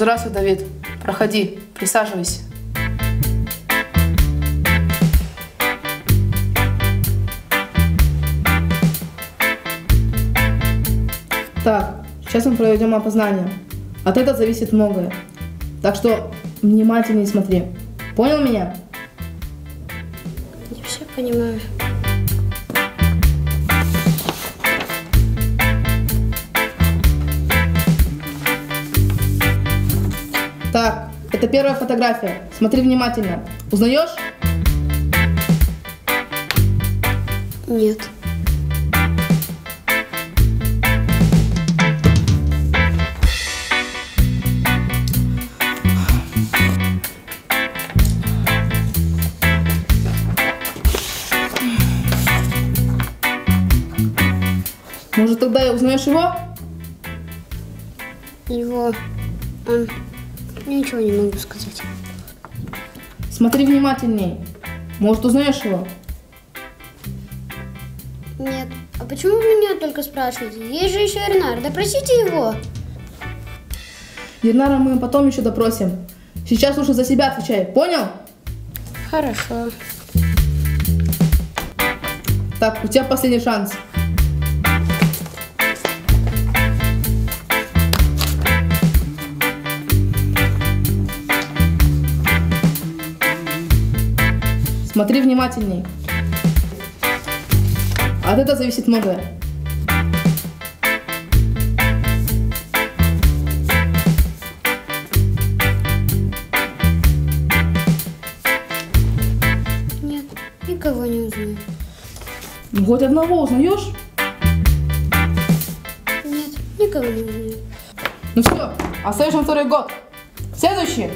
здравствуй, Давид. Проходи, присаживайся. Так, сейчас мы проведем опознание. От этого зависит многое. Так что внимательнее смотри. Понял меня? Я все понимаю. Так, это первая фотография. Смотри внимательно. Узнаешь? Нет. Может, тогда и узнаешь его? Он... Ничего не могу сказать. Смотри внимательней. Может, узнаешь его? Нет. А почему вы меня только спрашиваете? Есть же еще Ернар. Допросите его. Ернара мы потом еще допросим. Сейчас лучше за себя отвечай. Понял? Хорошо. Так, у тебя последний шанс. Смотри внимательней. От этого зависит многое. Нет, никого не узнаю. Хоть одного узнаешь? Нет, никого не узнаю. Ну все, остаешь на второй год. Следующий.